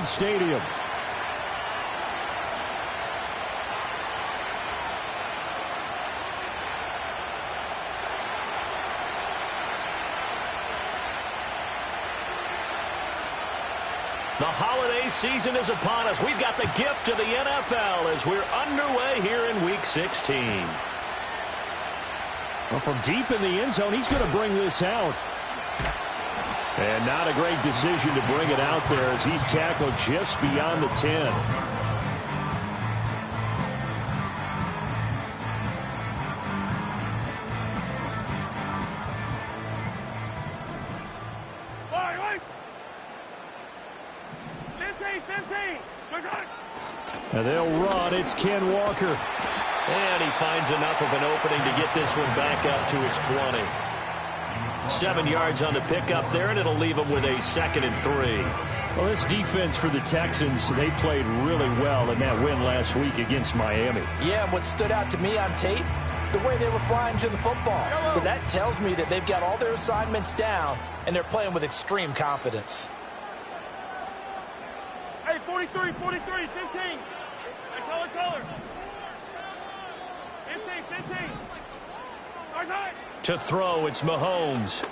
Giants Stadium. The holiday season is upon us. We've got the gift of the NFL as we're underway here in Week 16. Well, from deep in the end zone, he's going to bring this out. And not a great decision to bring it out there as he's tackled just beyond the 10. And they'll run. It's Ken Walker. And he finds enough of an opening to get this one back up to his 20. 7 yards on the pickup there, and it'll leave him with a 2nd and 3. Well, this defense for the Texans, they played really well in that win last week against Miami. Yeah, and what stood out to me on tape, the way they were flying to the football. So that tells me that they've got all their assignments down, and they're playing with extreme confidence. Hey, 43, 43, 15. Hey, color. 15. To throw, it's Mahomes.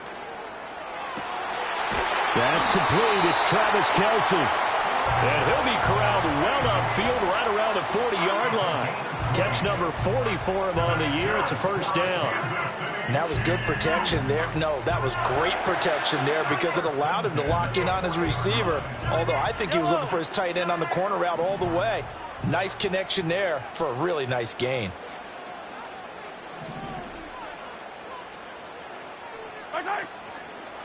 That's complete. It's Travis Kelce. And he'll be corralled well upfield right around the 40-yard line. Catch number 40 for him on the year. It's a first down. And that was good protection there. No, that was great protection there because it allowed him to lock in on his receiver. Although I think he was looking for his tight end on the corner route all the way. Nice connection there for a really nice gain.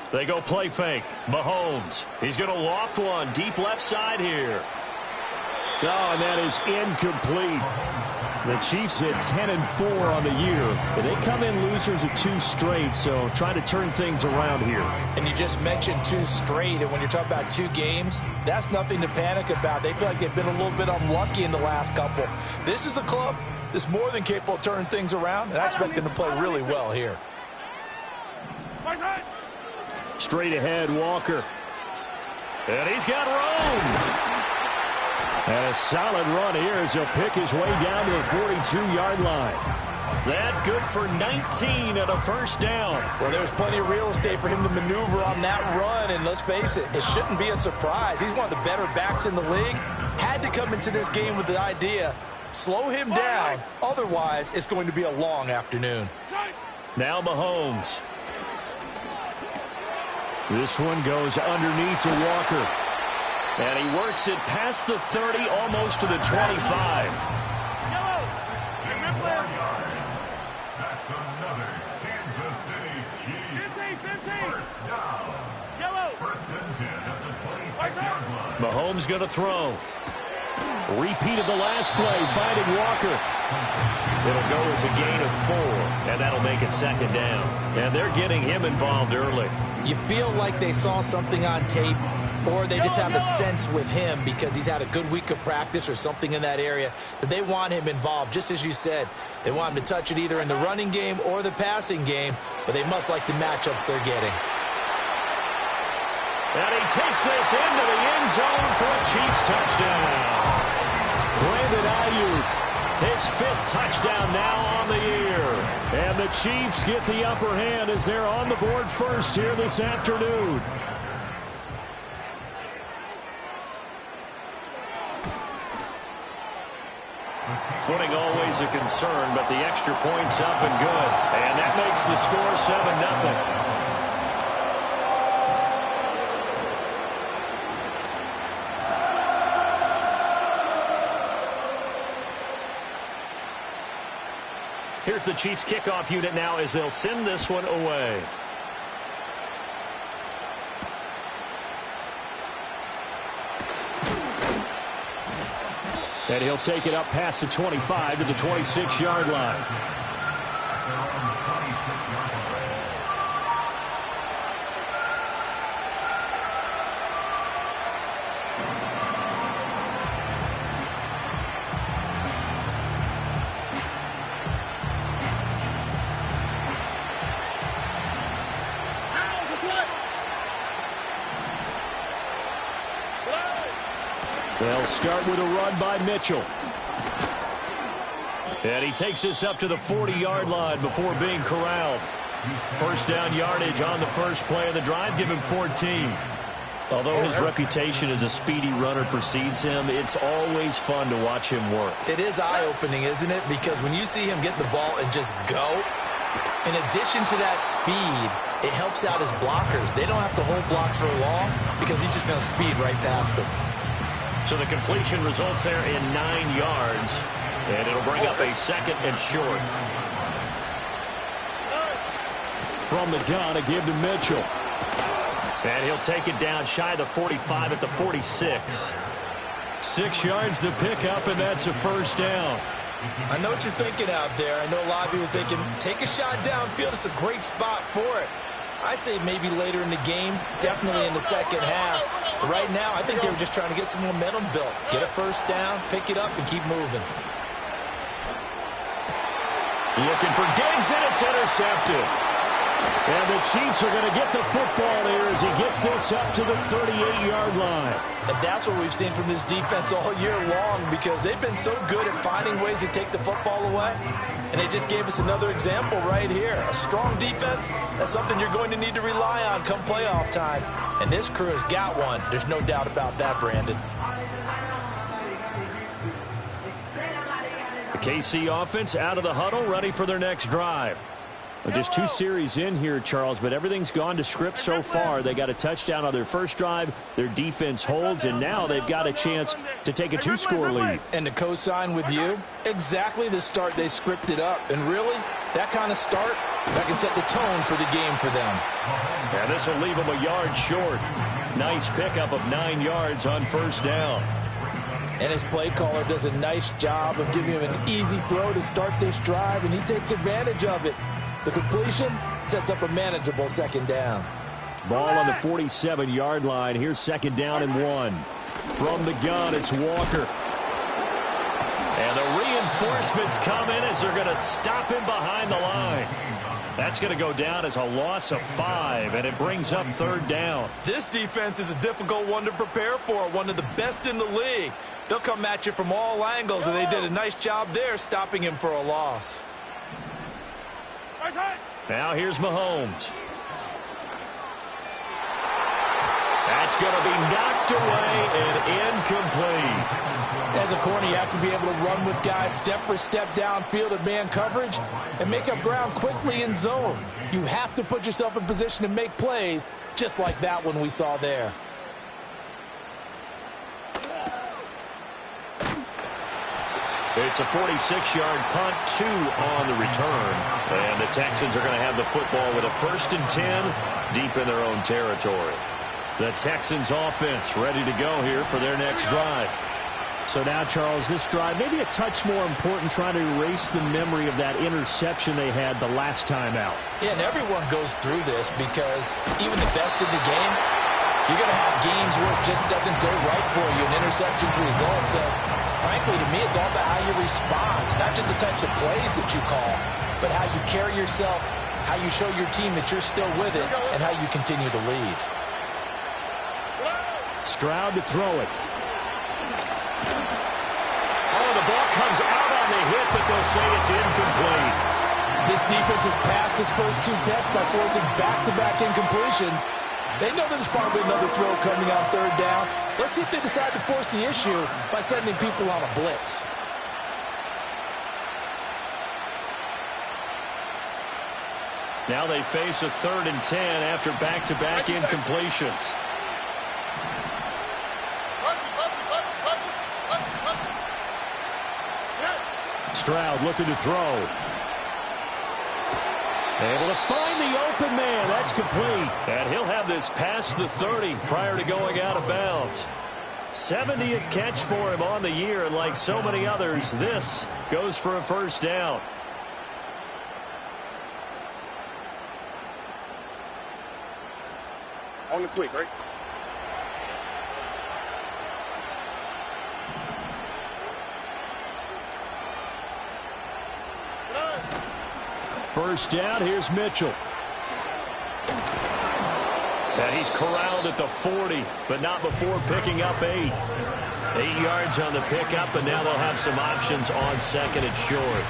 They go play fake. Mahomes. He's going to loft one deep left side here. Oh, and that is incomplete. The Chiefs at 10-4 on the year. But they come in losers of 2 straight, so trying to turn things around here. And you just mentioned 2 straight, and when you're talking about 2 games, that's nothing to panic about. They feel like they've been a little bit unlucky in the last couple. This is a club that's more than capable of turning things around, and I expect them to play really well here. Straight ahead, Walker. And he's got room. And a solid run here as he'll pick his way down to the 42-yard line. That good for 19 and a first down. Well, there's plenty of real estate for him to maneuver on that run, and let's face it, it shouldn't be a surprise. He's one of the better backs in the league. Had to come into this game with the idea, slow him down, otherwise it's going to be a long afternoon. Now Mahomes. This one goes underneath to Walker. And he works it past the 30, almost to the 25. That's another Kansas City Chiefs. 15. First down. First and 10 at the 26-yard line. Mahomes going to throw. Repeat of the last play, finding Walker. It'll go as a gain of 4, and that'll make it 2nd down. And they're getting him involved early. You feel like they saw something on tape, or they just have a sense with him because he's had a good week of practice or something in that area that they want him involved. Just as you said, they want him to touch it either in the running game or the passing game, but they must like the matchups they're getting. And he takes this into the end zone for a Chiefs touchdown. Brandon Ayuk, his 5th touchdown now on the year. And the Chiefs get the upper hand as they're on the board first here this afternoon. Footing always a concern, but the extra point's up and good. And that makes the score 7-0. Here's the Chiefs kickoff unit now as they'll send this one away. And he'll take it up past the 25 to the 26-yard line. They'll start with a run by Mitchell. And he takes this up to the 40-yard line before being corralled. First down yardage on the first play of the drive. Give him 14. Although his reputation as a speedy runner precedes him, it's always fun to watch him work. It is eye-opening, isn't it? Because when you see him get the ball and just go, in addition to that speed, it helps out his blockers. They don't have to hold blocks for long because he's just going to speed right past them. So the completion results there in 9 yards, and it'll bring up a second and short. From the gun, a give to Mitchell. And he'll take it down shy of the 45 at the 46. 6 yards the pickup, and that's a first down. I know what you're thinking out there. I know a lot of people thinking, take a shot downfield. It's a great spot for it. I'd say maybe later in the game, definitely in the second half. But right now, I think they were just trying to get some momentum built. Get a first down, pick it up, and keep moving. Looking for Diggs, and it's intercepted. And the Chiefs are going to get the football here as he gets this up to the 38-yard line. And that's what we've seen from this defense all year long, because they've been so good at finding ways to take the football away. And they just gave us another example right here. A strong defense, that's something you're going to need to rely on come playoff time. And this crew has got one. There's no doubt about that, Brandon. The KC offense out of the huddle, ready for their next drive. Well, just 2 series in here, Charles, but everything's gone to script so far. They got a touchdown on their first drive. Their defense holds, and now they've got a chance to take a 2-score lead. And to co-sign with you, exactly the start they scripted up. And really, that kind of start, that can set the tone for the game for them. And this will leave them a yard short. Nice pickup of 9 yards on first down. And his play caller does a nice job of giving him an easy throw to start this drive, and he takes advantage of it. The completion sets up a manageable second down. Ball on the 47-yard line. Here's second down and 1. From the gun, it's Walker. And the reinforcements come in as they're going to stop him behind the line. That's going to go down as a loss of 5, and it brings up third down. This defense is a difficult one to prepare for, one of the best in the league. They'll come at you from all angles, and they did a nice job there stopping him for a loss. Now here's Mahomes. That's going to be knocked away and incomplete. As a corner, you have to be able to run with guys step for step downfield at man coverage and make up ground quickly in zone. You have to put yourself in position to make plays, just like that one we saw there. It's a 46-yard punt, 2 on the return. And the Texans are going to have the football with a 1st and 10 deep in their own territory. The Texans offense ready to go here for their next drive. So now, Charles, this drive maybe a touch more important, trying to erase the memory of that interception they had the last time out. Yeah, and everyone goes through this because even the best in the game, you're going to have games where it just doesn't go right for you, and interceptions result. So, frankly, to me, it's all about how you respond, not just the types of plays that you call, but how you carry yourself, how you show your team that you're still with it, and how you continue to lead. Stroud to throw it. Oh, the ball comes out on the hit, but they'll say it's incomplete. This defense has passed its first 2 tests by forcing back-to-back incompletions. They know there's probably another throw coming on third down. Let's see if they decide to force the issue by sending people on a blitz. Now they face a 3rd and 10 after back-to-back incompletions. Stroud looking to throw. Able to find the open man. That's complete. And he'll have this past the 30 prior to going out of bounds. 70th catch for him on the year, and like so many others, this goes for a first down. On the quick, right? First down, here's Mitchell. And he's corralled at the 40, but not before picking up 8. 8 yards on the pickup, and now they'll have some options on second and short.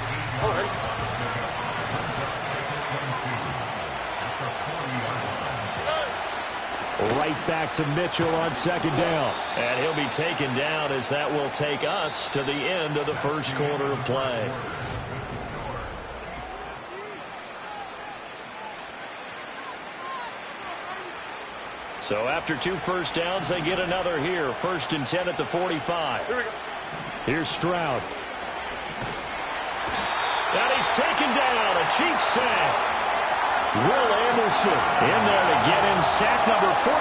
Right back to Mitchell on second down. And he'll be taken down as that will take us to the end of the first quarter of play. So after 2 first downs, they get another here. 1st and 10 at the 45. Here's Stroud. And he's taken down. A Chiefs sack. Will Anderson in there to get him sack number 14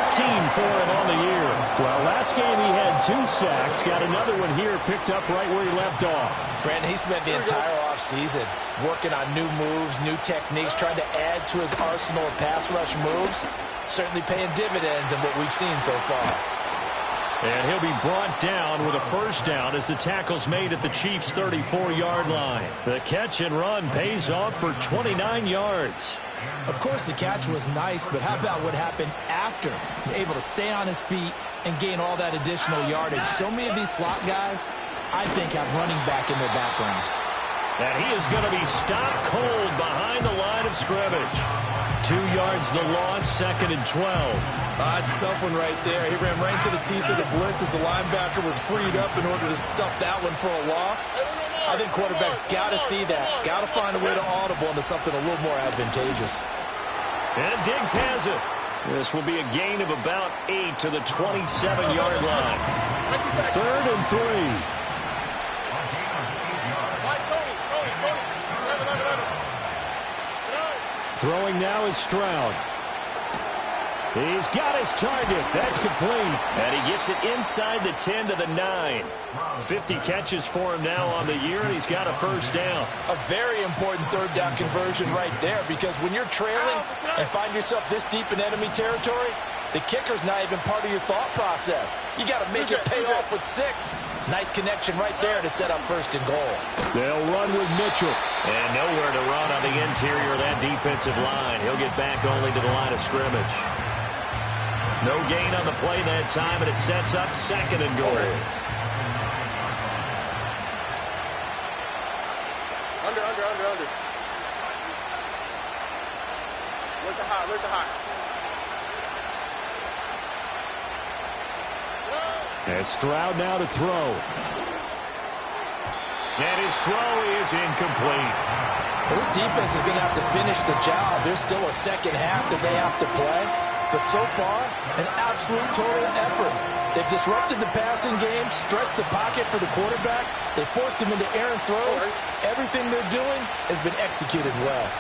for him on the year. Well, last game he had 2 sacks. Got another one here picked up right where he left off. Brandon, he spent the entire offseason working on new moves, new techniques, trying to add to his arsenal of pass rush moves. Certainly paying dividends in what we've seen so far. And he'll be brought down with a first down as the tackle's made at the Chiefs' 34-yard line. The catch and run pays off for 29 yards. Of course, the catch was nice, but how about what happened after? Able to stay on his feet and gain all that additional yardage. So many of these slot guys, I think, have running back in their background. And he is going to be stopped cold behind the line of scrimmage. 2 yards the loss, 2nd and 12. It's a tough one right there. He ran right into the teeth of the blitz as the linebacker was freed up in order to stop that one for a loss. I think quarterbacks got to see that. Got to find a way to audible into something a little more advantageous. And Diggs has it. This will be a gain of about 8 to the 27-yard line. 3rd and 3. Throwing now is Stroud. He's got his target. That's complete. And he gets it inside the 10 to the 9. 50 catches for him now on the year, and he's got a first down. A very important 3rd down conversion right there, because when you're trailing and find yourself this deep in enemy territory, the kicker's not even part of your thought process. You got to make it pay off with 6. Nice connection right there to set up 1st and goal. They'll run with Mitchell. And nowhere to run on the interior of that defensive line. He'll get back only to the line of scrimmage. No gain on the play that time, and it sets up 2nd and goal. Under. Look to high. And Stroud now to throw. And his throw is incomplete. Well, this defense is going to have to finish the job. There's still a second half that they have to play. But so far, an absolute total effort. They've disrupted the passing game, stressed the pocket for the quarterback. They forced him into errant throws. Everything they're doing has been executed well.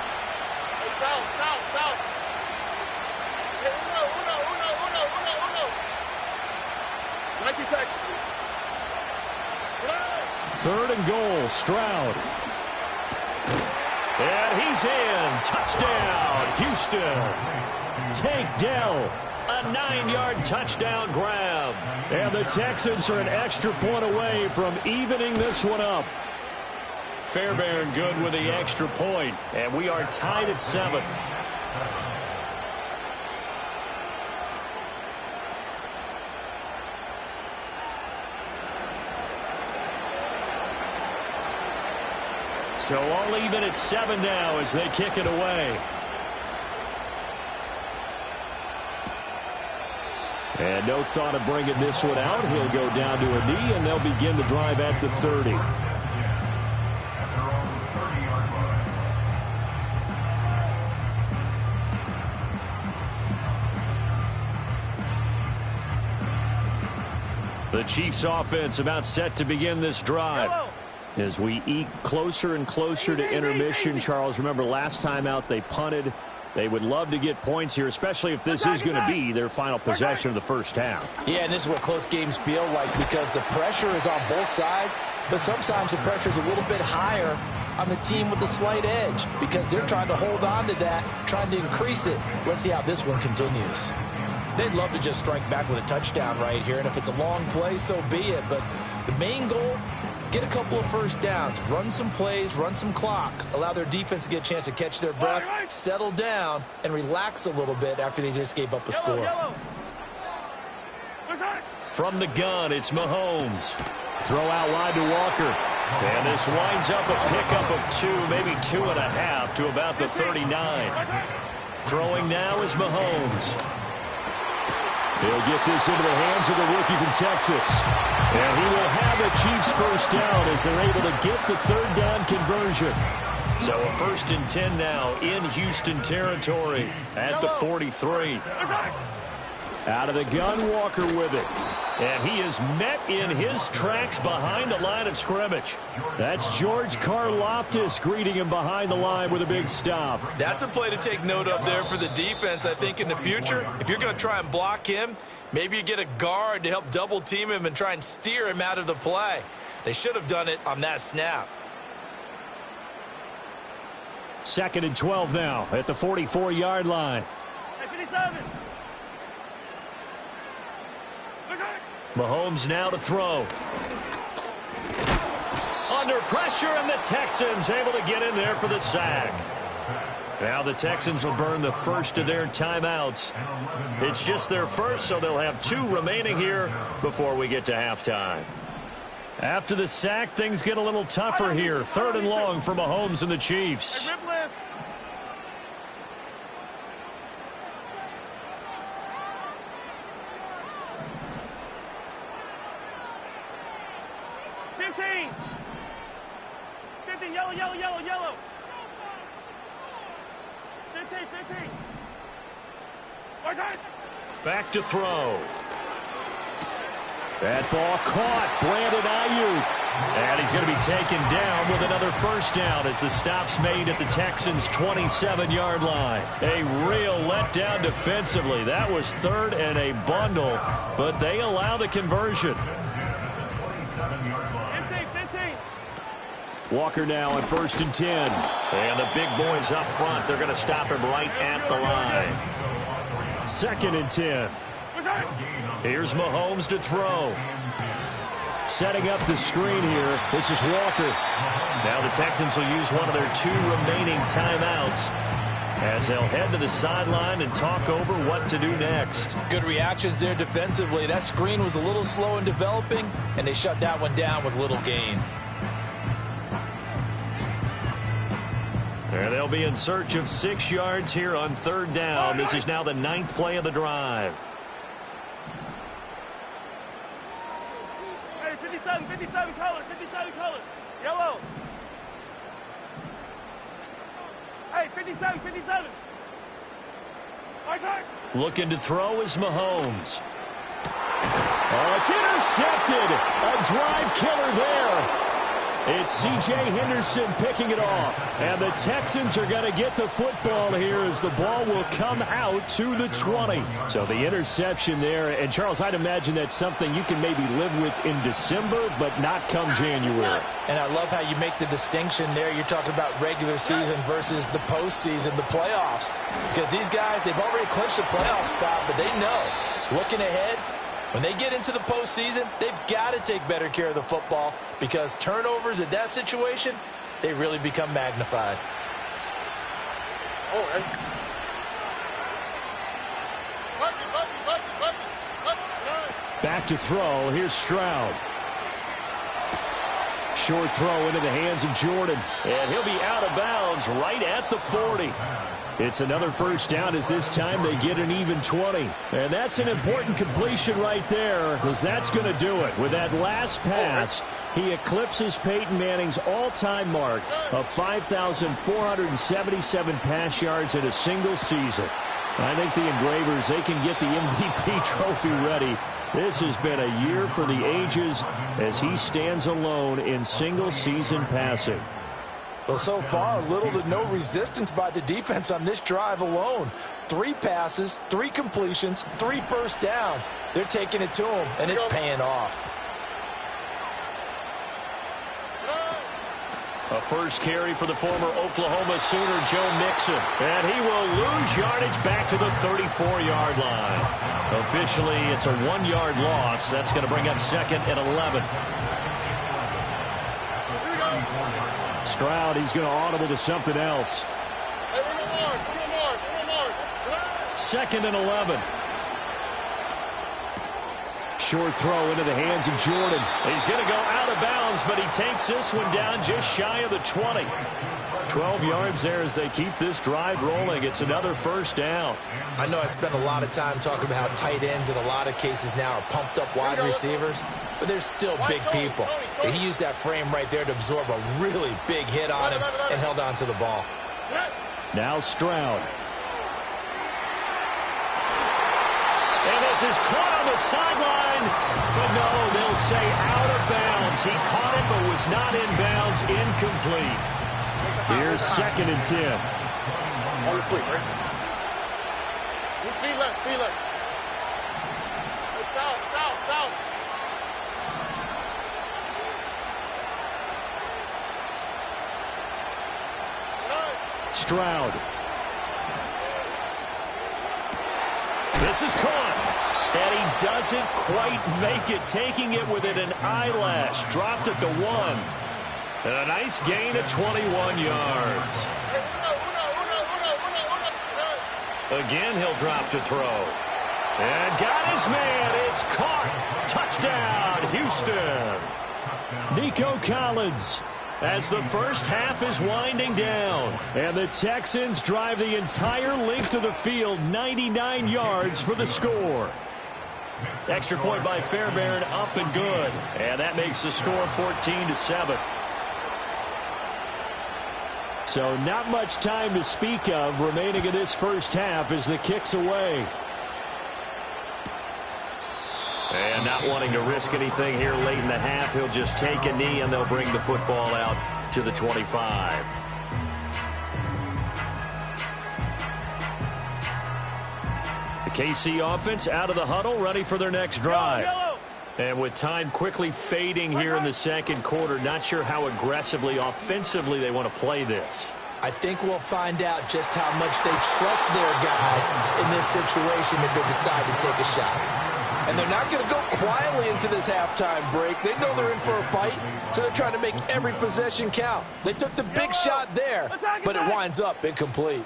South. Hey, uno. 19 Texas. 3rd and goal, Stroud. And he's in. Touchdown, Houston. Tank Dell. A 9-yard touchdown grab. And the Texans are an extra point away from evening this one up. Fairbairn good with the extra point. And we are tied at 7. So all even at 7 now as they kick it away. And no thought of bringing this one out. He'll go down to a knee, and they'll begin the drive at the 30. The Chiefs offense about set to begin this drive. As we eke closer and closer to intermission, Charles, remember last time out they punted. They would love to get points here, especially if this is going to be their final possession of the first half. Yeah, and this is what close games feel like, because the pressure is on both sides, but sometimes the pressure is a little bit higher on the team with the slight edge because they're trying to hold on to that, trying to increase it. Let's see how this one continues. They'd love to just strike back with a touchdown right here, and if it's a long play, so be it. But the main goal, get a couple of first downs, run some plays, run some clock, allow their defense to get a chance to catch their breath, settle down, and relax a little bit after they just gave up a score. From the gun, it's Mahomes. Throw out wide to Walker. And this winds up a pickup of 2, maybe 2.5 to about the 39. Throwing now is Mahomes. He'll get this into the hands of the rookie from Texas. And he will have the Chiefs first down as they're able to get the third down conversion. So a 1st and 10 now in Houston territory at the 43. Out of the gun, Walker with it. And he is met in his tracks behind the line of scrimmage. That's George Karlaftis greeting him behind the line with a big stop. That's a play to take note of there for the defense, I think, in the future. If you're going to try and block him, maybe you get a guard to help double team him and try and steer him out of the play. They should have done it on that snap. 2nd and 12 now at the 44-yard line. Mahomes now to throw. Under pressure, and the Texans able to get in there for the sack. Now the Texans will burn the first of their timeouts. It's just their first, so they'll have 2 remaining here before we get to halftime. After the sack, things get a little tougher here. 3rd and long for Mahomes and the Chiefs. Yellow. 15. Back to throw. That ball caught. Brandon Ayuk. And he's going to be taken down with another first down as the stop's made at the Texans' 27-yard line. A real letdown defensively. That was 3rd and a bundle, but they allow the conversion. 15. Walker now on 1st and 10. And the big boys up front, they're going to stop him right at the line. 2nd and 10. Here's Mahomes to throw. Setting up the screen here. This is Walker. Now the Texans will use one of their 2 remaining timeouts as they'll head to the sideline and talk over what to do next. Good reactions there defensively. That screen was a little slow in developing, and they shut that one down with little gain. And they'll be in search of 6 yards here on 3rd down. This is now the 9th play of the drive. Hey, 57 colors. Yellow. Hey, 57. Looking to throw is Mahomes. Oh, it's intercepted. A drive killer there. It's C.J. Henderson picking it off. And the Texans are going to get the football here as the ball will come out to the 20. So the interception there. And, Charles, I'd imagine that's something you can maybe live with in December, but not come January. And I love how you make the distinction there. You're talking about regular season versus the postseason, the playoffs. Because these guys, they've already clinched the playoff spot, but they know, looking ahead, when they get into the postseason, they've got to take better care of the football because turnovers in that situation, they really become magnified. Back to throw. Here's Stroud. Short throw into the hands of Jordan. And he'll be out of bounds right at the 40. It's another first down as this time they get an even 20. And that's an important completion right there because that's going to do it. With that last pass, he eclipses Peyton Manning's all-time mark of 5,477 pass yards in a single season. I think the Engravers, they can get the MVP trophy ready. This has been a year for the ages as he stands alone in single-season passing. Well, so far, little to no resistance by the defense on this drive alone. 3 passes, 3 completions, 3 first downs. They're taking it to him, and it's paying off. A first carry for the former Oklahoma Sooner, Joe Mixon. And he will lose yardage back to the 34-yard line. Officially, it's a 1-yard loss. That's going to bring up 2nd and 11. Stroud, he's going to audible to something else. 2nd and 11. short throw into the hands of Jordan. He's going to go out of bounds, but he takes this one down just shy of the 20. 12 yards there as they keep this drive rolling. It's another first down. I know I spent a lot of time talking about how tight ends in a lot of cases now are pumped up wide receivers, but they're still big people. And he used that frame right there to absorb a really big hit on him and held on to the ball. Now Stroud. And this is caught on the sideline. But no, they'll say out of bounds. He caught it but was not in bounds. Incomplete. Here's 2nd and 10. On the fleet, right? Speed left, speed left. South, south, south. Stroud. This is caught. And he doesn't quite make it, taking it within an eyelash. Dropped at the 1. And a nice gain of 21 yards. Again, he'll drop to throw. And got his man. It's caught. Touchdown, Houston. Nico Collins. As the first half is winding down. And the Texans drive the entire length of the field, 99 yards for the score. Extra point by Fairbairn, up and good. And that makes the score 14-7. So not much time to speak of remaining in this first half as the kick's away. And not wanting to risk anything here late in the half, he'll just take a knee and they'll bring the football out to the 25. The KC offense out of the huddle, ready for their next drive. And with time quickly fading here in the second quarter, not sure how aggressively, offensively they want to play this. I think we'll find out just how much they trust their guys in this situation if they decide to take a shot. And they're not going to go quietly into this halftime break. They know they're in for a fight, so they're trying to make every possession count. They took the big shot there, but it winds up incomplete.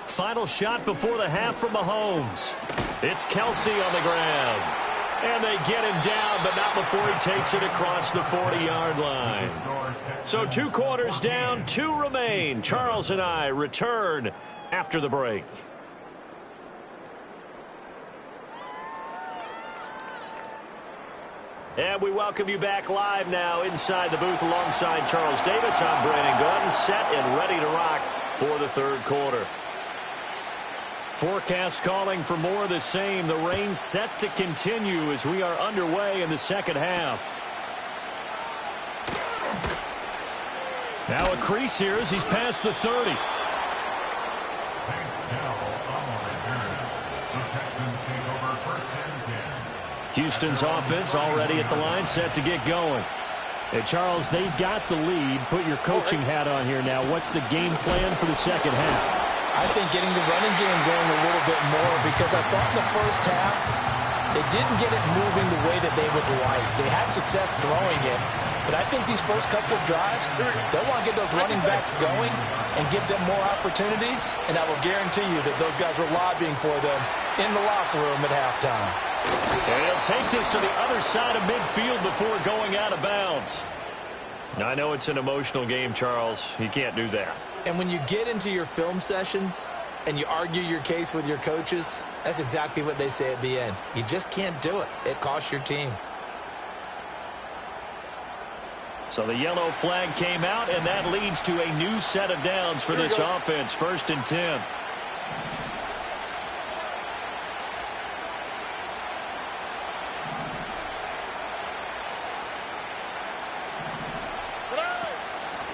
Final shot before the half from Mahomes. It's Kelsey on the ground. And they get him down, but not before he takes it across the 40-yard line. So 2 quarters down, 2 remain. Charles and I return after the break. And we welcome you back live now inside the booth alongside Charles Davis. I'm Brandon Gunn, set and ready to rock for the third quarter. Forecast calling for more of the same. The rain set to continue as we are underway in the second half. Now a crease here as he's past the 30. Houston's offense already at the line, set to get going. Hey, Charles, they've got the lead. Put your coaching hat on here now. What's the game plan for the second half? I think getting the running game going a little bit more, because I thought in the first half they didn't get it moving the way that they would like. They had success throwing it, but I think these first couple of drives, they'll want to get those running backs going and give them more opportunities, and I will guarantee you that those guys were lobbying for them in the locker room at halftime. And he'll take this to the other side of midfield before going out of bounds. Now, I know it's an emotional game, Charles. You can't do that. And when you get into your film sessions and you argue your case with your coaches, that's exactly what they say at the end. You just can't do it. It costs your team. So the yellow flag came out, and that leads to a new set of downs for this offense. 1st and 10.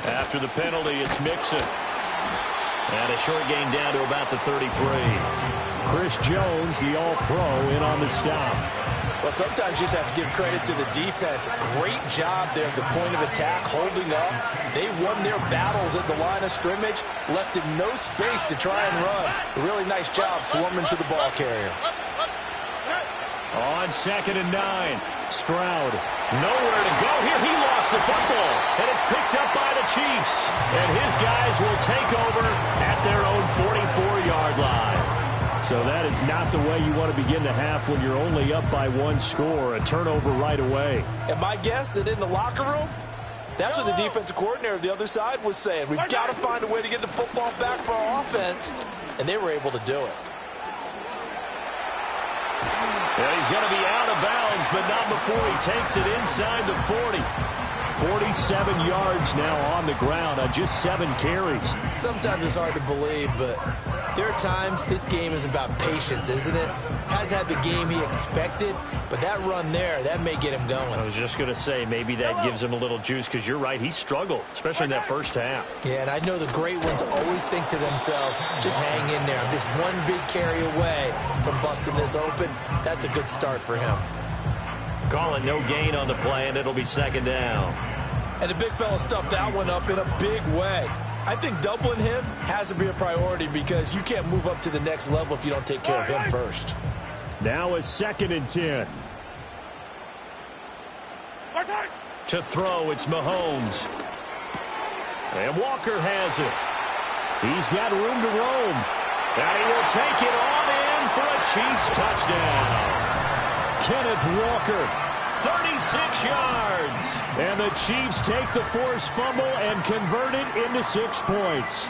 After the penalty, it's Mixon. And a short gain down to about the 33. Chris Jones, the all-pro, in on the stop. Well, sometimes you just have to give credit to the defense. Great job there at the point of attack, holding up. They won their battles at the line of scrimmage, left in no space to try and run. A really nice job swarming to the ball carrier. On 2nd and 9. Stroud. Nowhere to go here. He lost the football. And it's picked up by the Chiefs. And his guys will take over at their own 44-yard line. So that is not the way you want to begin the half when you're only up by one score. A turnover right away. And my guess that in the locker room, that's what the defensive coordinator of the other side was saying. We've got to find a way to get the football back for our offense. And they were able to do it. Yeah, he's going to be out of bounds, but not before he takes it inside the 40. 47 yards now on the ground on just 7 carries. Sometimes it's hard to believe, but there are times this game is about patience, isn't it? Has had the game he expected, but that run there, that may get him going. I was just going to say, maybe that gives him a little juice, because you're right, he struggled, especially in that first half. Yeah, and I know the great ones always think to themselves, just hang in there. I'm just one big carry away from busting this open. That's a good start for him. Call it no gain on the play, and it'll be second down. And the big fella stuffed that one up in a big way. I think doubling him has to be a priority because you can't move up to the next level if you don't take care of him first. Now a 2nd and 10. To throw, it's Mahomes. And Walker has it. He's got room to roam. And he will take it on in for a Chiefs touchdown. Kenneth Walker, 36 yards. and the Chiefs take the forced fumble and convert it into 6 points.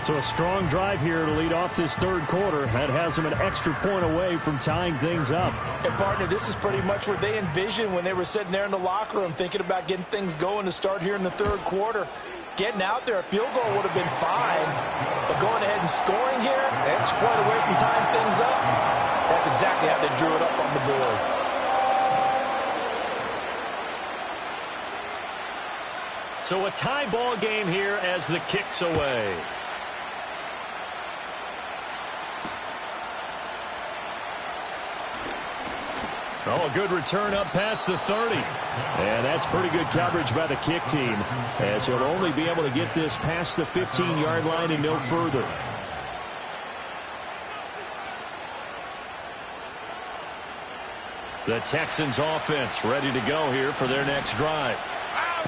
So a strong drive here to lead off this third quarter. That has them an extra point away from tying things up. And, partner, this is pretty much what they envisioned when they were sitting there in the locker room thinking about getting things going to start here in the third quarter. Getting out there, a field goal would have been fine, but going ahead and scoring here, an extra point away from tying things up, that's exactly how they drew it up on the board. So a tie ball game here as the kick's away. Oh, a good return up past the 30. And that's pretty good coverage by the kick team, as he'll only be able to get this past the 15-yard line and no further. The Texans offense ready to go here for their next drive.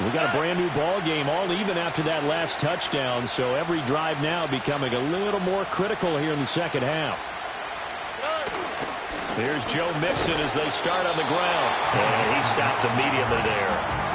We got a brand new ball game, all even after that last touchdown, so every drive now becoming a little more critical here in the second half. Here's Joe Mixon as they start on the ground. And he stopped immediately there.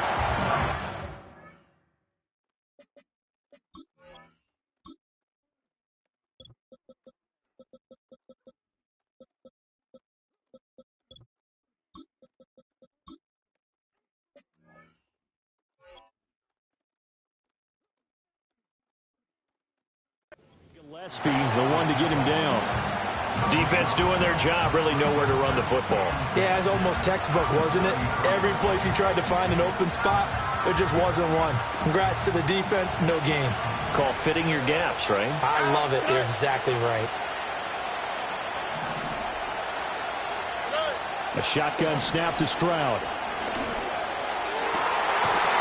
Gillespie, the one to get him down. Defense doing their job, really nowhere to run the football. Yeah, it's almost textbook, wasn't it? Every place he tried to find an open spot, there just wasn't one. Congrats to the defense, no gain. Call fitting your gaps, right? I love it. You're exactly right. A shotgun snap to Stroud.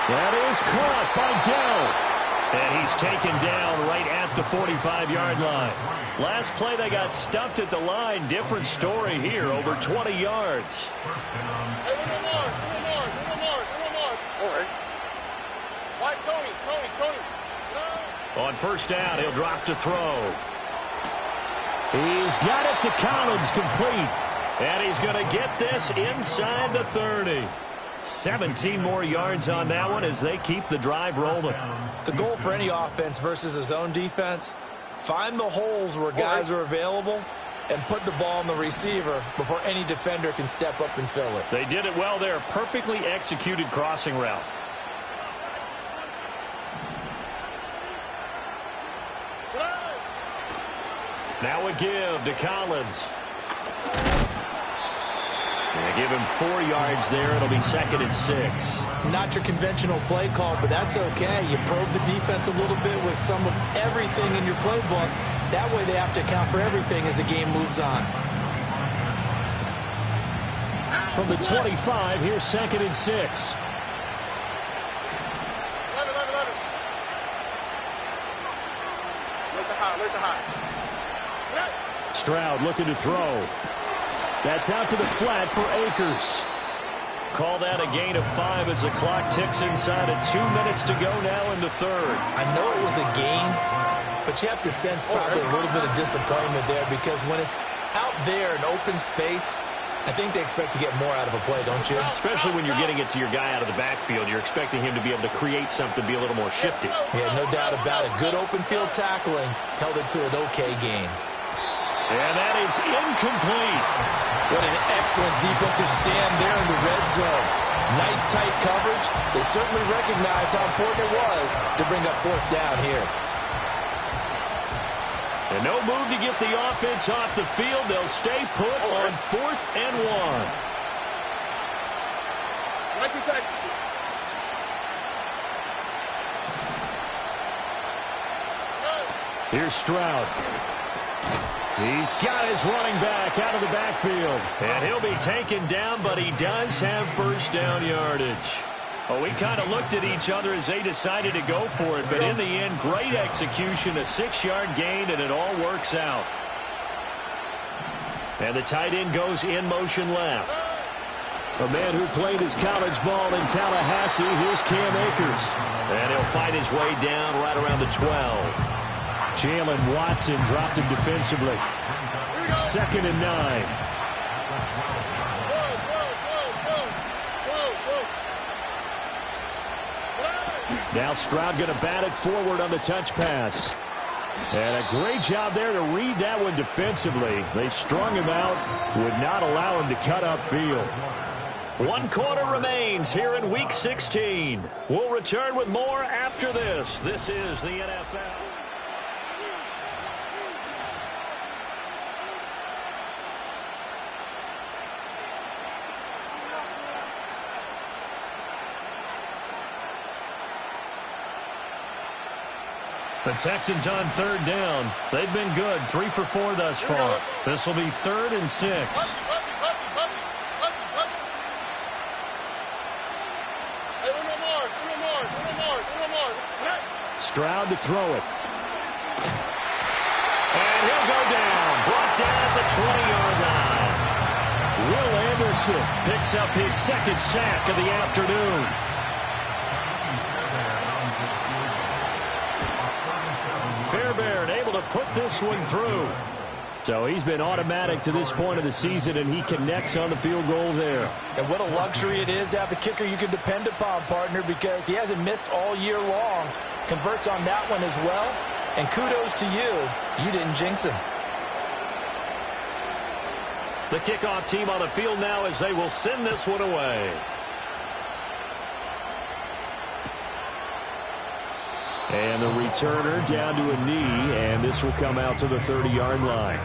That is caught by Dell. And he's taken down right at the 45-yard line. Last play, they got stuffed at the line. Different story here, over 20 yards. Hey, one more. All right. Why, Tony. On first down, he'll drop to throw. He's got it to Collins, complete. And he's going to get this inside the 30. 17 more yards on that one as they keep the drive rolling. The goal for any offense versus his own defense, find the holes where guys are available and put the ball on the receiver before any defender can step up and fill it. They did it well there. Perfectly executed crossing route. Now a give to Collins. They give him 4 yards there. It'll be 2nd and 6. Not your conventional play call, but that's okay. You probe the defense a little bit with some of everything in your playbook. That way they have to account for everything as the game moves on. From the 25, here's 2nd and 6. Stroud looking to throw. That's out to the flat for Akers. Call that a gain of 5 as the clock ticks inside of 2 minutes to go now in the third. I know it was a gain, but you have to sense probably a little bit of disappointment there because when it's out there in open space, I think they expect to get more out of a play, don't you? Especially when you're getting it to your guy out of the backfield. You're expecting him to be able to create something, be a little more shifty. Yeah, no doubt about it. Good open field tackling held it to an okay game. And that is incomplete. What an excellent defensive stand there in the red zone. Nice tight coverage. They certainly recognized how important it was to bring up fourth down here. And no move to get the offense off the field. They'll stay put on 4th and 1. Here's Stroud. He's got his running back out of the backfield. And he'll be taken down, but he does have first down yardage. Oh, we kind of looked at each other as they decided to go for it, but in the end, great execution, a 6-yard gain, and it all works out. And the tight end goes in motion left. A man who played his college ball in Tallahassee, here's Cam Akers. And he'll fight his way down right around the 12. Jalen Watson dropped him defensively. 2nd and 9. Now Stroud going to bat it forward on the touch pass. And a great job there to read that one defensively. They strung him out, would not allow him to cut upfield. 1 quarter remains here in Week 16. We'll return with more after this. This is the NFL. The Texans on 3rd down. They've been good, 3 for 4 thus far. This will be 3rd and 6. Stroud to throw it. And he'll go down. Brought down at the 20-yard line. Will Anderson picks up his 2nd sack of the afternoon. Fairbairn able to put this one through. So he's been automatic to this point of the season, and he connects on the field goal there. And what a luxury it is to have a kicker you can depend upon, partner, because he hasn't missed all year long. Converts on that one as well. And kudos to you. You didn't jinx him. The kickoff team on the field now as they will send this one away. And the returner down to a knee, and this will come out to the 30-yard line.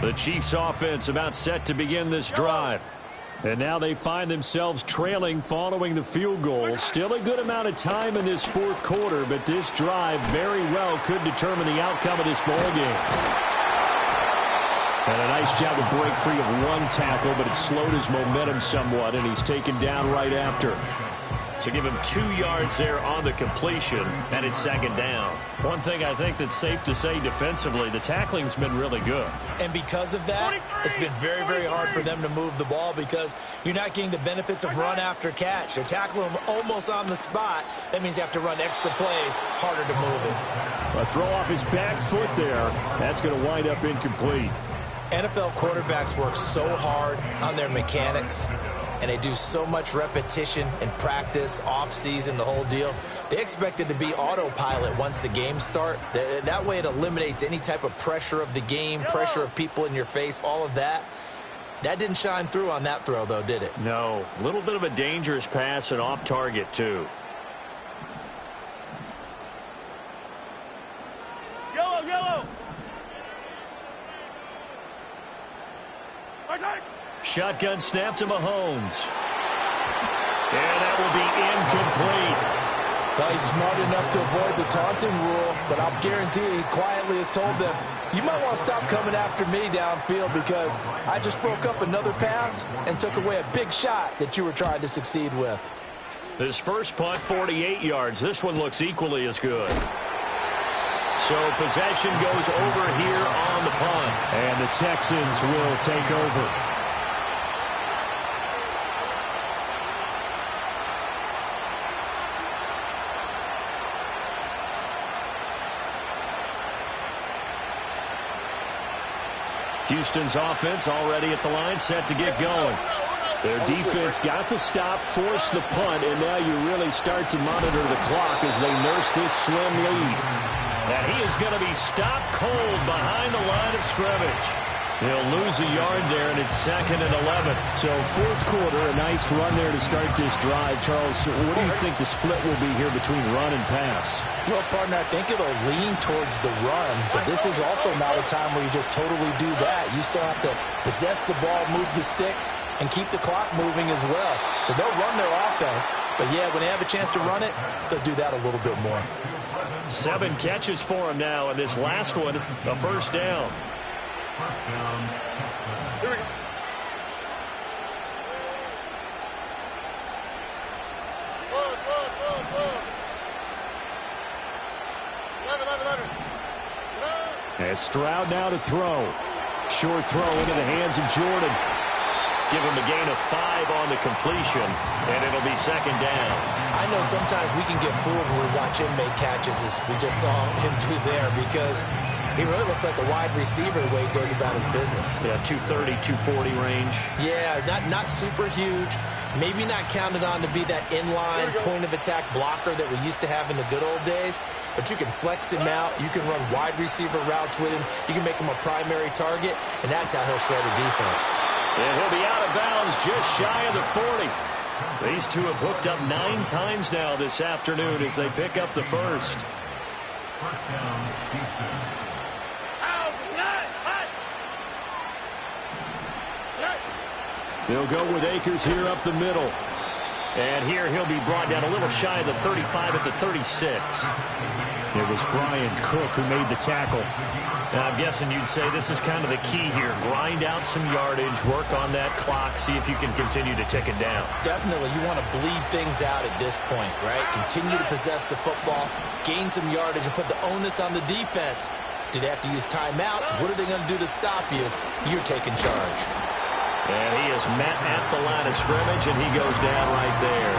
The Chiefs offense about set to begin this drive. And now they find themselves trailing following the field goal. Still a good amount of time in this 4th quarter, but this drive very well could determine the outcome of this ball game. And a nice job to break free of 1 tackle, but it slowed his momentum somewhat, and he's taken down right after. So give him 2 yards there on the completion, and it's 2nd down. One thing I think that's safe to say defensively, the tackling's been really good. And because of that, it's been very, very hard for them to move the ball because you're not getting the benefits of run after catch. They're tackling them almost on the spot. That means you have to run extra plays, harder to move it. A throw off his back foot there. That's going to wind up incomplete. NFL quarterbacks work so hard on their mechanics, and they do so much repetition and practice, off-season, the whole deal. They expect it to be autopilot once the games start. That way it eliminates any type of pressure of the game, pressure of people in your face, all of that. That didn't shine through on that throw, though, did it? No. A little bit of a dangerous pass and off target, too. Yellow, yellow. Shotgun snap to Mahomes. And that will be incomplete. Well, he's smart enough to avoid the taunting rule, but I'll guarantee he quietly has told them, you might want to stop coming after me downfield because I just broke up another pass and took away a big shot that you were trying to succeed with. His first punt, 48 yards. This one looks equally as good. So possession goes over here on the punt. And the Texans will take over. Houston's offense already at the line, set to get going. Their defense got the stop, forced the punt, and now you really start to monitor the clock as they nurse this slim lead. And he is going to be stopped cold behind the line of scrimmage. He'll lose a yard there, and it's 2nd and 11. So fourth quarter, a nice run there to start this drive. Charles, what do you think the split will be here between run and pass? Well, partner, I think it'll lean towards the run, but this is also not a time where you just totally do that. You still have to possess the ball, move the sticks, and keep the clock moving as well. So they'll run their offense, but yeah, when they have a chance to run it, they'll do that a little bit more. 7 catches for him now, and this last one, a first down. First down, Texans. Here we go. As Stroud now to throw. Short throw into the hands of Jordan. Give him a gain of 5 on the completion, and it'll be 2nd down. I know sometimes we can get fooled when we watch him make catches, as we just saw him do there, because he really looks like a wide receiver the way he goes about his business. Yeah, 230, 240 range. Yeah, not super huge. Maybe not counted on to be that inline point-of-attack blocker that we used to have in the good old days. But you can flex him out. You can run wide receiver routes with him. You can make him a primary target, and that's how he'll shred a defense. And he'll be out of bounds just shy of the 40. These two have hooked up 9 times now this afternoon as they pick up the first. First down, Houston. They'll go with Akers here up the middle. And here he'll be brought down a little shy of the 35 at the 36. It was Brian Cook who made the tackle. Now, I'm guessing you'd say this is kind of the key here. Grind out some yardage, work on that clock, see if you can continue to tick it down. Definitely, you want to bleed things out at this point, right? Continue to possess the football, gain some yardage, and put the onus on the defense. Do they have to use timeouts? What are they going to do to stop you? You're taking charge. And he is met at the line of scrimmage, and he goes down right there.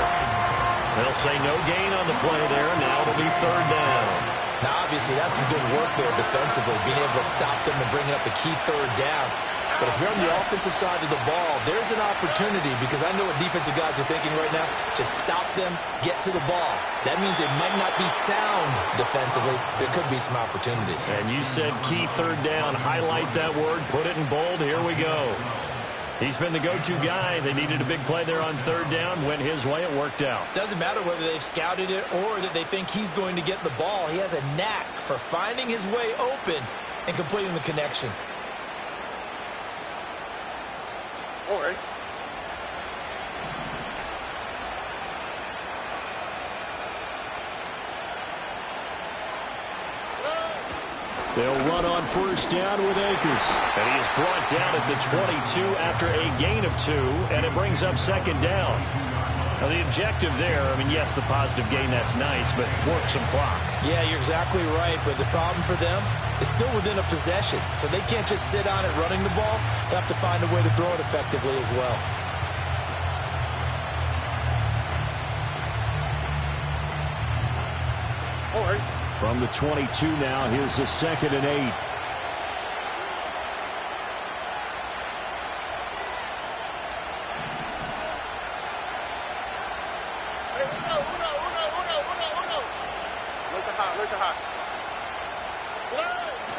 They'll say no gain on the play there. Now it'll be 3rd down. Now, obviously, that's some good work there defensively, being able to stop them and bringing up a key 3rd down. But if you're on the offensive side of the ball, there's an opportunity, because I know what defensive guys are thinking right now. Just stop them, get to the ball. That means they might not be sound defensively. There could be some opportunities. And you said key 3rd down. Highlight that word. Put it in bold. Here we go. He's been the go-to guy. They needed a big play there on 3rd down. Went his way. It worked out. Doesn't matter whether they've scouted it or that they think he's going to get the ball. He has a knack for finding his way open and completing the connection. All right. They'll run on 1st down with Akers. And he is brought down at the 22 after a gain of 2, and it brings up 2nd down. Now, the objective there, I mean, yes, the positive gain, that's nice, but work some clock. Yeah, you're exactly right, but the problem for them is still within a possession, so they can't just sit on it running the ball. They have to find a way to throw it effectively as well. All right. From the 22 now, here's the 2nd and 8.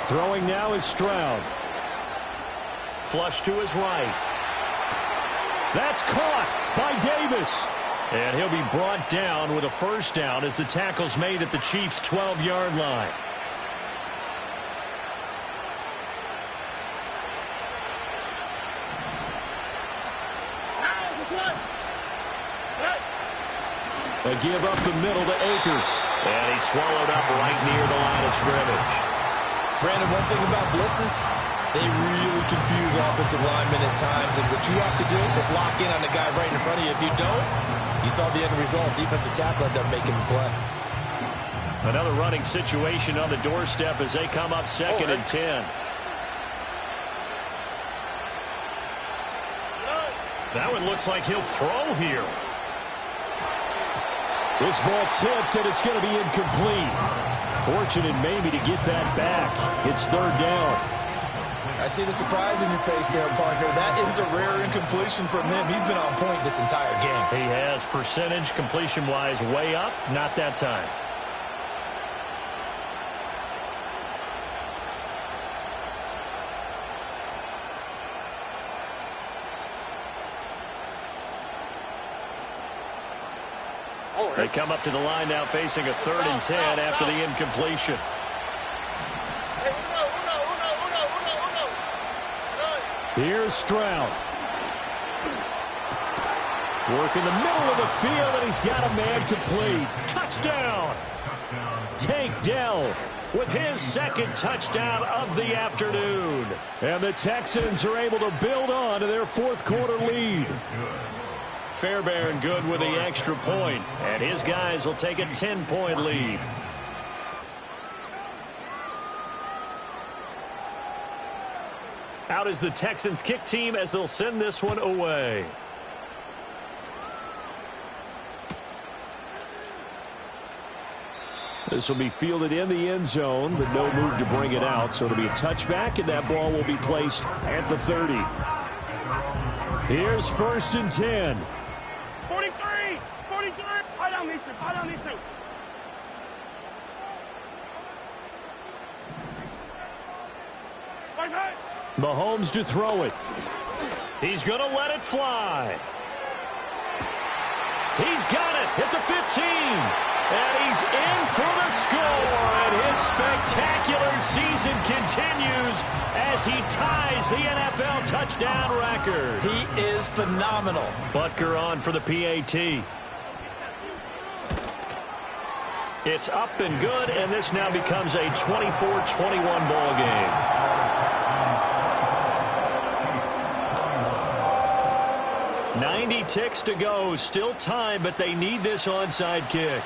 Throwing now is Stroud. Flush to his right. That's caught by Davis. And he'll be brought down with a 1st down as the tackle's made at the Chiefs' 12-yard line. A give up the middle to Akers. And he's swallowed up right near the line of scrimmage. Brandon, one thing about blitzes, they really confuse offensive linemen at times, and what you have to do is lock in on the guy right in front of you. If you don't, you saw the end result. Defensive tackle ended up making the play. Another running situation on the doorstep as they come up second and 10. That one looks like he'll throw here. This ball tipped, and it's going to be incomplete. Fortunate maybe to get that back. It's third down. I see the surprise in your face there, partner. That is a rare incompletion from him. He's been on point this entire game. He has percentage completion-wise way up. Not that time. They come up to the line now facing a 3rd and 10 after the incompletion. Here's Stroud. Work in the middle of the field, and he's got a man complete. Touchdown! Tank Dell with his second touchdown of the afternoon. And the Texans are able to build on to their fourth quarter lead. Fairbairn good with the extra point, and his guys will take a 10-point lead. Out is the Texans kick team as they'll send this one away. This will be fielded in the end zone, but no move to bring it out, so it'll be a touchback, and that ball will be placed at the 30. Here's 1st and 10. 43! 43! Hold on these two. Hold on these two. Mahomes to throw it. He's going to let it fly. He's got it at the 15. And he's in for the score. And his spectacular season continues as he ties the NFL touchdown record. He is phenomenal. Butker on for the PAT. It's up and good, and this now becomes a 24-21 ball game. 90 ticks to go. Still time, but they need this onside kick.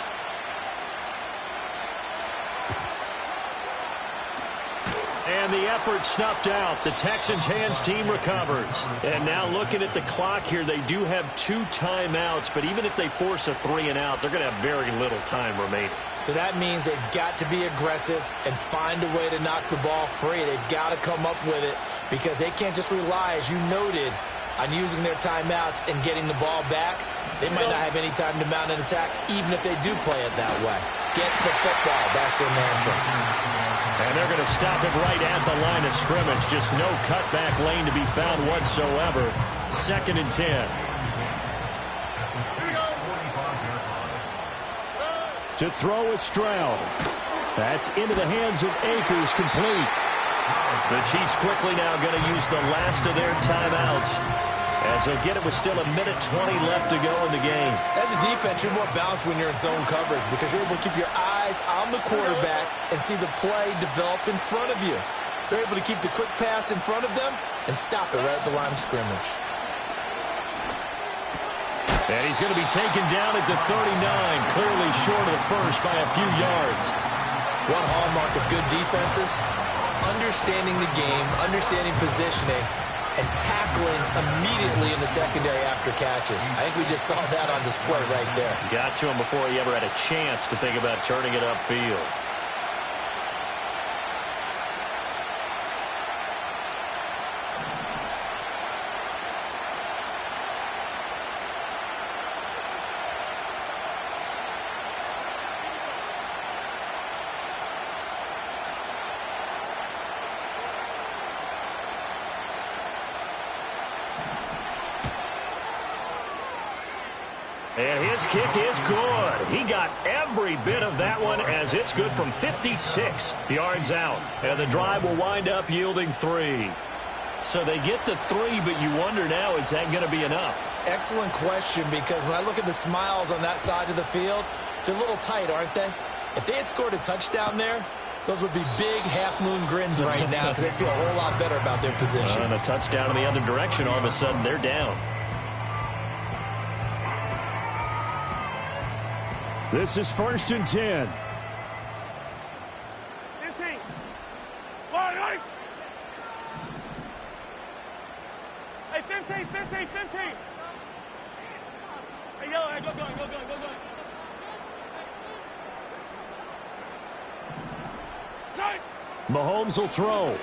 And the effort snuffed out. The Texans' hands team recovers. And now looking at the clock here, they do have 2 timeouts, but even if they force a 3 and out, they're going to have very little time remaining. So that means they've got to be aggressive and find a way to knock the ball free. They've got to come up with it because they can't just rely, as you noted, on using their timeouts and getting the ball back. They might not have any time to mount an attack, even if they do play it that way. Get the football. That's their mantra. And they're going to stop it right at the line of scrimmage. Just no cutback lane to be found whatsoever. 2nd and 10. To throw is Stroud. That's into the hands of Akers, complete. The Chiefs quickly now going to use the last of their timeouts as they'll get it with still 1:20 left to go in the game. As a defense, you're more balanced when you're in zone coverage because you're able to keep your eyes on the quarterback and see the play develop in front of you. They're able to keep the quick pass in front of them and stop it right at the line of scrimmage. And he's going to be taken down at the 39, clearly short of the first by a few yards. One hallmark of good defenses is understanding the game, understanding positioning, and tackling immediately in the secondary after catches. I think we just saw that on display right there. Got to him before he ever had a chance to think about turning it upfield. And his kick is good. He got every bit of that one as it's good from 56 yards out. And the drive will wind up yielding 3. So they get the 3, but you wonder now, is that going to be enough? Excellent question, because when I look at the smiles on that side of the field, they're a little tight, aren't they? If they had scored a touchdown there, those would be big half-moon grins right now because they feel a whole lot better about their position. And a touchdown in the other direction, all of a sudden they're down. This is 1st and 10. Line, line. Hey, 15, 15, 15. Hey, yellow, hey, go going, go going, go going. Tight. Mahomes will throw.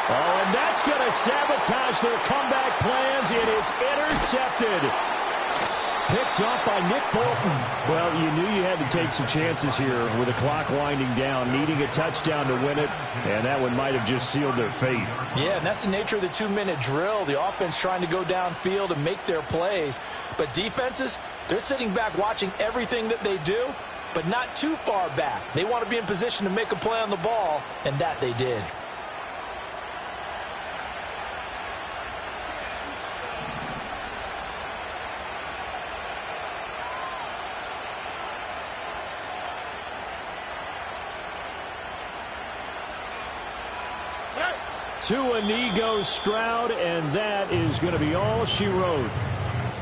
Oh, and that's going to sabotage their comeback plans. It is intercepted. Picked off by Nick Bolton. Well, you knew you had to take some chances here with the clock winding down, needing a touchdown to win it, and that one might have just sealed their fate. Yeah, and that's the nature of the 2-minute drill. The offense trying to go downfield and make their plays. But defenses, they're sitting back watching everything that they do, but not too far back. They want to be in position to make a play on the ball, and that they did. To Inigo Stroud, and that is going to be all she wrote.